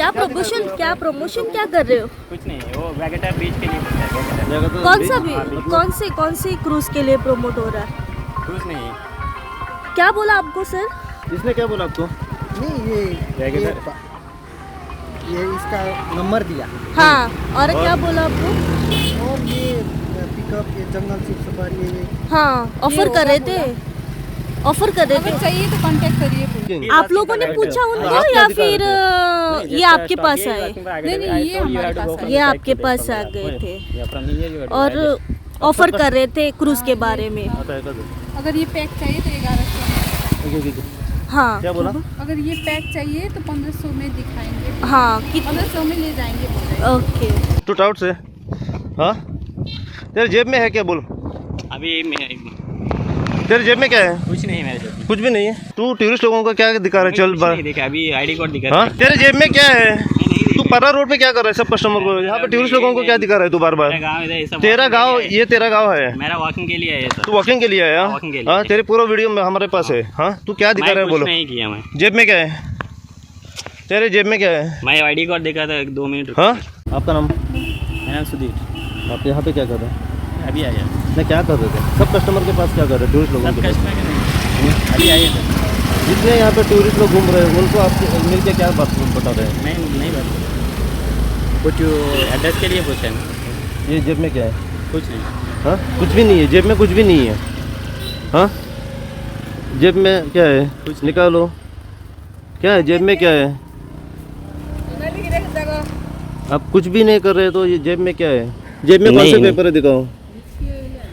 क्या प्रमोशन क्या कर रहे हो? कुछ नहीं, वो वैगेटर बीच के लिए बोलता है। कौन सा भी कौन सी क्रूज के लिए प्रमोट हो रहा है? कुछ नहीं, क्या बोला आपको सर? इसने क्या बोला आपको? नहीं ये इसका नंबर दिया। हाँ, और क्या बोला आपको? और ये पिकअप, ये जंगल सिप सफारी, ये हाँ, ऑफर कर रहे थे। ऑफर कर रहे थे। चाहिए तो कांटेक्ट करिए। आप लोगों ने पूछा उनको या फिर ये आपके पास आए? नहीं, ये हमारे पास आए। ये आपके पास आ गए थे और ऑफर कर रहे थे क्रूज के बारे में। अगर ये पैक चाहिए तो 1100। हाँ, क्या बोला? अगर ये पैक चाहिए तो 1500 में दिखाएंगे। हाँ, 1500 में ले जाएंगे बोल रहे हैं। ओके। टू आउट से हाँ, तेरे जेब में है क्या बोल? अभी तेरे जेब में क्या है? कुछ नहीं मेरे साथ। कुछ भी नहीं है। तू टूरिस्ट लोगों का क्या दिखा रहा है? चल बाहर। देखा अभी आईडी कार्ड दिखा हाँ, तेरे जेब में क्या है? तू परा रोड पे क्या कर रहा है सब कस्टमर को? यहाँ पे टूरिस्ट लोगों को क्या दिखा रहा है तू बार बार? तेरा गाँव, ये तेरा गाँव है। मेरा वॉकिंग के लिए है सर। तू वॉकिंग के लिए आया? वॉकिंग के लिए। हाँ, तेरे पूरा वीडियो में हमारे पास है। हाँ, तू क्या दिखा रहा है बोलो? नहीं किया मैं। जेब में क्या है? तेरे जेब में क्या है? मैं आईडी कार्ड देखा था, 2 मिनट रुको। हाँ, आपका नाम? मेरा नाम सुधीर। आप यहाँ पे क्या कर रहे हैं? अभी आया नहीं, क्या कर रहे थे? सब कस्टमर के पास क्या कर रहे हैं? टूरिस्ट लोगों सब के पास? कस्टमर के नहीं, अभी आए थे। जितने यहाँ पे टूरिस्ट लोग घूम रहे हैं उनको आप मिल के क्या बात बता रहे हैं? नहीं बात, कुछ एड्रेस के लिए पूछा है। ये जेब में क्या है? कुछ नहीं। हाँ, कुछ भी नहीं है जेब में, कुछ भी नहीं है। हाँ, जेब में क्या है? कुछ निकालो। क्या है जेब में? क्या है? आप कुछ भी नहीं कर रहे तो ये जेब में क्या है? जेब में कौन से पेपर है दिखाओ?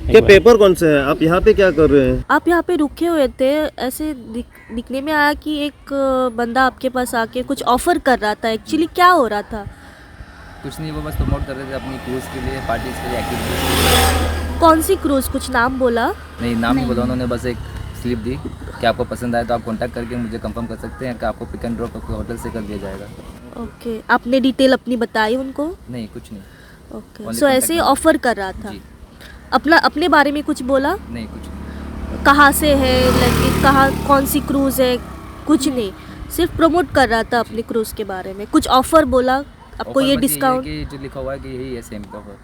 क्या पेपर कौन से है? आप यहाँ पे क्या कर रहे हैं? आप यहाँ पे रुके हुए थे, ऐसे दिखने में आया कि एक बंदा आपके पास आके कुछ ऑफर कर रहा था। एक्चुअली क्या हो रहा था? कुछ नहीं, वो बस प्रमोट कर रहे थे अपनी क्रूज के लिए, पार्टीज के लिए, एक्टिविटीज। कौन सी क्रूज? कुछ नाम बोला? नहीं, नाम नहीं बोला उन्होंने, बस एक स्लिप दी कि आपको पसंद आए तो आप कांटेक्ट करके मुझे कंफर्म कर सकते हैं कि आपको पिक एंड ड्रॉप आपके होटल से कर दिया जाएगा। ओके, आपने डिटेल अपनी बताई उनको? नहीं, कुछ नहीं। ओके, Only सो ऐसे contact ऑफर कर रहा था। जी, अपने बारे में कुछ बोला? नहीं, कुछ नहीं। कहाँ से है, लाइक कहाँ, कौन सी क्रूज है? कुछ नहीं, सिर्फ प्रमोट कर रहा था अपनी क्रूज के बारे में। कुछ ऑफर बोला आपको? Offer ये बस डिस्काउंट? है कि जो लिखा हुआ है कि यही है सेम का ऑफर।